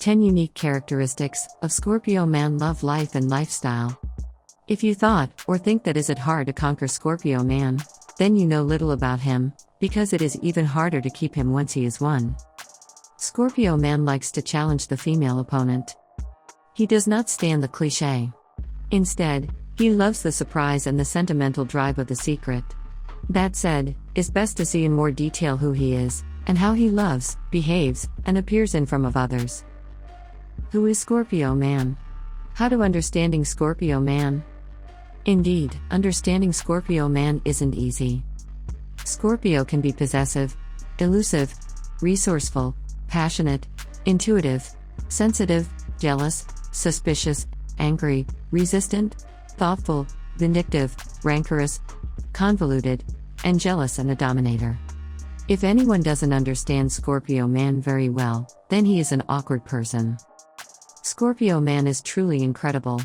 10 Unique Characteristics of Scorpio Man Love Life and Lifestyle. If you thought, or think that is it hard to conquer Scorpio Man, then you know little about him, because it is even harder to keep him once he is won. Scorpio Man likes to challenge the female opponent. He does not stand the cliché. Instead, he loves the surprise and the sentimental drive of the secret. That said, it's best to see in more detail who he is, and how he loves, behaves, and appears in front of others. Who is Scorpio Man? How to understanding Scorpio Man? Indeed, understanding Scorpio Man isn't easy. Scorpio can be possessive, elusive, resourceful, passionate, intuitive, sensitive, jealous, suspicious, angry, resistant, thoughtful, vindictive, rancorous, convoluted, and jealous, and a dominator. If anyone doesn't understand Scorpio Man very well, then he is an awkward person. Scorpio Man is truly incredible.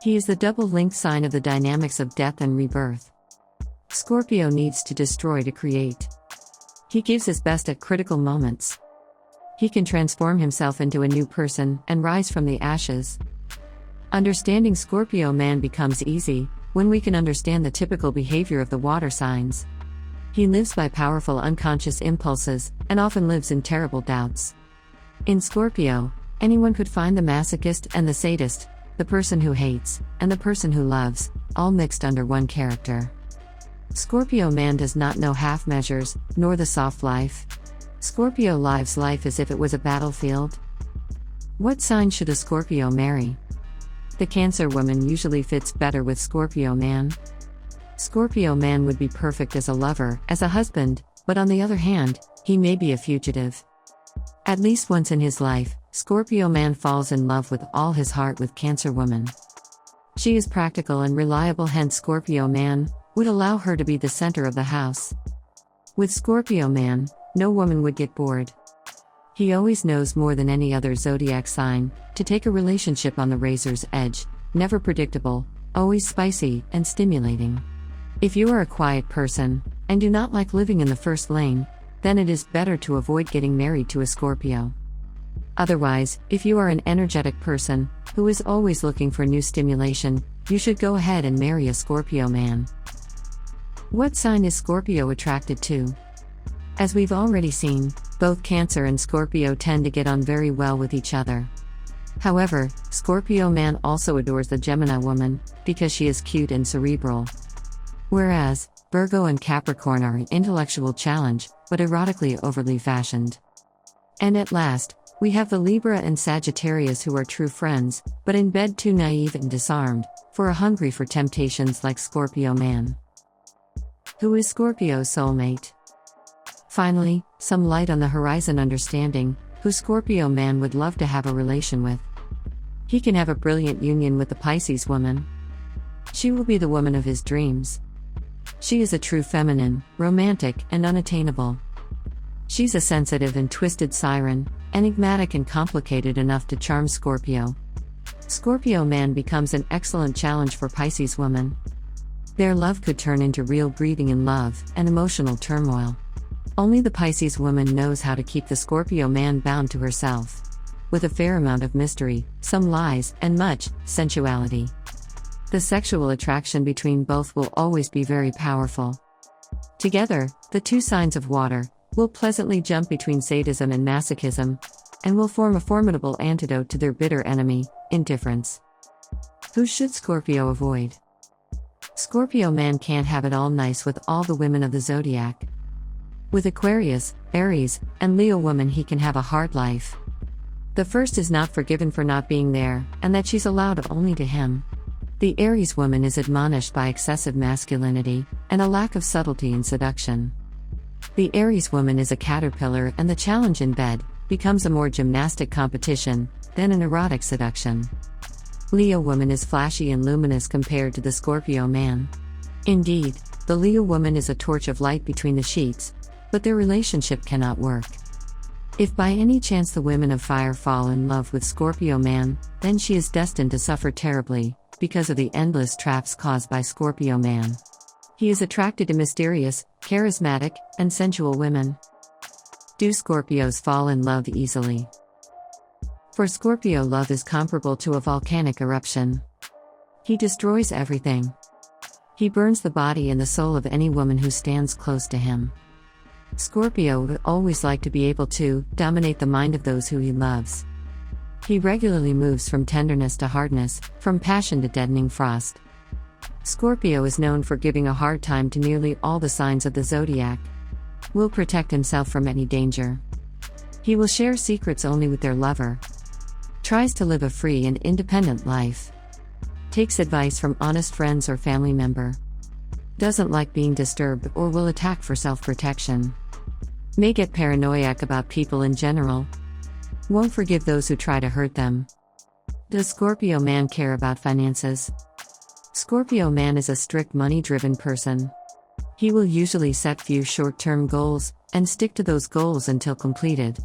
He is the double-linked sign of the dynamics of death and rebirth. Scorpio needs to destroy to create. He gives his best at critical moments. He can transform himself into a new person and rise from the ashes. Understanding Scorpio Man becomes easy when we can understand the typical behavior of the water signs. He lives by powerful unconscious impulses and often lives in terrible doubts. In Scorpio, anyone could find the masochist and the sadist, the person who hates, and the person who loves, all mixed under one character. Scorpio Man does not know half measures, nor the soft life. Scorpio lives life as if it was a battlefield. What sign should a Scorpio marry? The Cancer woman usually fits better with Scorpio Man. Scorpio Man would be perfect as a lover, as a husband, but on the other hand, he may be a fugitive. At least once in his life, Scorpio Man falls in love with all his heart with Cancer woman. She is practical and reliable, hence Scorpio Man would allow her to be the center of the house. With Scorpio Man, no woman would get bored. He always knows more than any other zodiac sign to take a relationship on the razor's edge, never predictable, always spicy and stimulating. If you are a quiet person and do not like living in the first lane, then it is better to avoid getting married to a Scorpio. Otherwise, if you are an energetic person who is always looking for new stimulation, you should go ahead and marry a Scorpio Man. What sign is Scorpio attracted to? As we've already seen, both Cancer and Scorpio tend to get on very well with each other. However, Scorpio Man also adores the Gemini woman because she is cute and cerebral. Whereas, Virgo and Capricorn are an intellectual challenge, but erotically overly fashioned. And at last, we have the Libra and Sagittarius, who are true friends, but in bed too naive and disarmed, for a hungry for temptations like Scorpio Man. Who is Scorpio's soulmate? Finally, some light on the horizon understanding who Scorpio Man would love to have a relation with. He can have a brilliant union with the Pisces woman. She will be the woman of his dreams. She is a true feminine, romantic, and unattainable. She's a sensitive and twisted siren, enigmatic and complicated enough to charm Scorpio. Scorpio Man becomes an excellent challenge for Pisces woman. Their love could turn into real breathing in love and emotional turmoil. Only the Pisces woman knows how to keep the Scorpio Man bound to herself. With a fair amount of mystery, some lies, and much sensuality. The sexual attraction between both will always be very powerful. Together, the two signs of water will pleasantly jump between sadism and masochism, and will form a formidable antidote to their bitter enemy, indifference. Who should Scorpio avoid? Scorpio Man can't have it all nice with all the women of the zodiac. With Aquarius, Aries, and Leo woman he can have a hard life. The first is not forgiven for not being there, and that she's allowed only to him. The Aries woman is admonished by excessive masculinity, and a lack of subtlety in seduction. The Aries woman is a caterpillar, and the challenge in bed becomes a more gymnastic competition than an erotic seduction. Leo woman is flashy and luminous compared to the Scorpio Man. Indeed, the Leo woman is a torch of light between the sheets, but their relationship cannot work. If by any chance the women of fire fall in love with Scorpio Man, then she is destined to suffer terribly, because of the endless traps caused by Scorpio Man. He is attracted to mysterious, charismatic, and sensual women. Do Scorpios fall in love easily? For Scorpio, love is comparable to a volcanic eruption. He destroys everything. He burns the body and the soul of any woman who stands close to him. Scorpio would always like to be able to dominate the mind of those who he loves. He regularly moves from tenderness to hardness, from passion to deadening frost. Scorpio is known for giving a hard time to nearly all the signs of the zodiac. Will protect himself from any danger. He will share secrets only with their lover. Tries to live a free and independent life. Takes advice from honest friends or family member. Doesn't like being disturbed or will attack for self-protection. May get paranoid about people in general. Won't forgive those who try to hurt them. Does Scorpio man care about finances? Scorpio man is a strict money-driven person. He will usually set few short-term goals and stick to those goals until completed.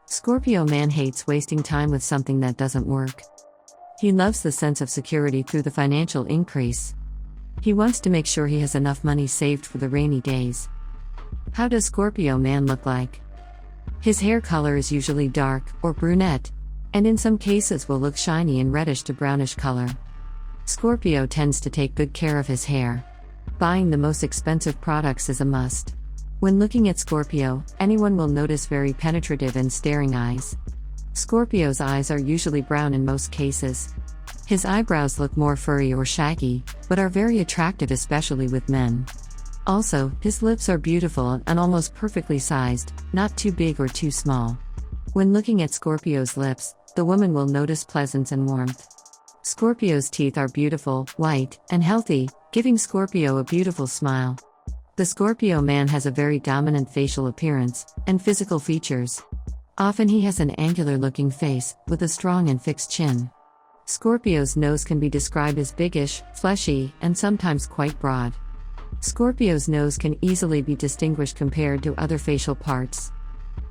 Scorpio man hates wasting time with something that doesn't work. He loves the sense of security through the financial increase. He wants to make sure he has enough money saved for the rainy days. How does Scorpio man look like? His hair color is usually dark or brunette, and in some cases will look shiny and reddish to brownish color. Scorpio tends to take good care of his hair. Buying the most expensive products is a must. When looking at Scorpio, anyone will notice very penetrative and staring eyes. Scorpio's eyes are usually brown in most cases. His eyebrows look more furry or shaggy, but are very attractive especially with men. Also, his lips are beautiful and almost perfectly sized, not too big or too small. When looking at Scorpio's lips, the woman will notice pleasance and warmth. Scorpio's teeth are beautiful, white, and healthy, giving Scorpio a beautiful smile. The Scorpio man has a very dominant facial appearance and physical features. Often he has an angular-looking face, with a strong and fixed chin. Scorpio's nose can be described as biggish, fleshy, and sometimes quite broad. Scorpio's nose can easily be distinguished compared to other facial parts.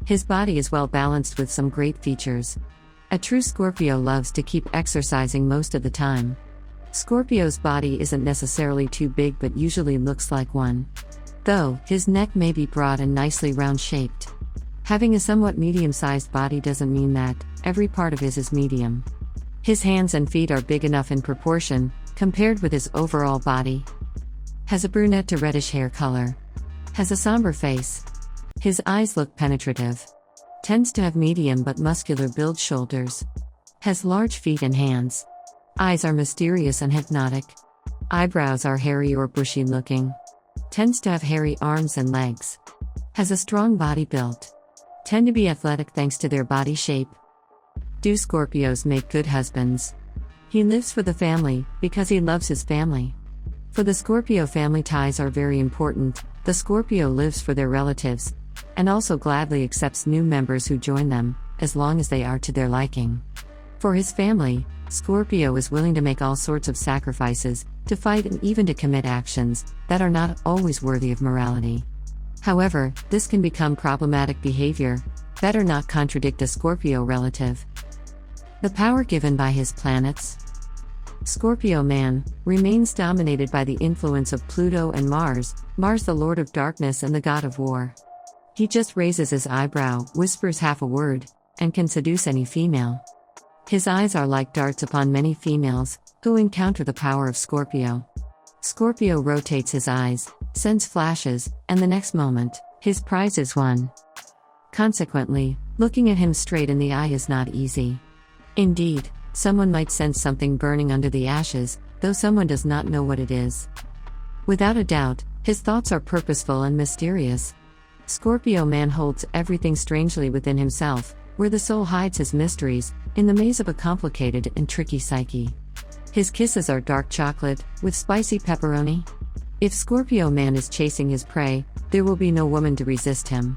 His body is well balanced with some great features. A true Scorpio loves to keep exercising most of the time. Scorpio's body isn't necessarily too big but usually looks like one. Though, his neck may be broad and nicely round-shaped. Having a somewhat medium-sized body doesn't mean that every part of his is medium. His hands and feet are big enough in proportion, compared with his overall body. Has a brunette to reddish hair color. Has a somber face. His eyes look penetrative. Tends to have medium but muscular build shoulders. Has large feet and hands. Eyes are mysterious and hypnotic. Eyebrows are hairy or bushy looking. Tends to have hairy arms and legs. Has a strong body build. Tend to be athletic thanks to their body shape. Do Scorpios make good husbands? He lives for the family, because he loves his family. For the Scorpio, family ties are very important. The Scorpio lives for their relatives, and also gladly accepts new members who join them, as long as they are to their liking. For his family, Scorpio is willing to make all sorts of sacrifices, to fight and even to commit actions that are not always worthy of morality. However, this can become problematic behavior. Better not contradict a Scorpio relative. The power given by his planets. Scorpio man remains dominated by the influence of Pluto and Mars, Mars the Lord of Darkness and the God of War. He just raises his eyebrow, whispers half a word, and can seduce any female. His eyes are like darts upon many females who encounter the power of Scorpio. Scorpio rotates his eyes, sends flashes, and the next moment, his prize is won. Consequently, looking at him straight in the eye is not easy. Indeed, someone might sense something burning under the ashes, though someone does not know what it is. Without a doubt, his thoughts are purposeful and mysterious. Scorpio man holds everything strangely within himself, where the soul hides his mysteries, in the maze of a complicated and tricky psyche. His kisses are dark chocolate, with spicy pepperoni. If Scorpio man is chasing his prey, there will be no woman to resist him.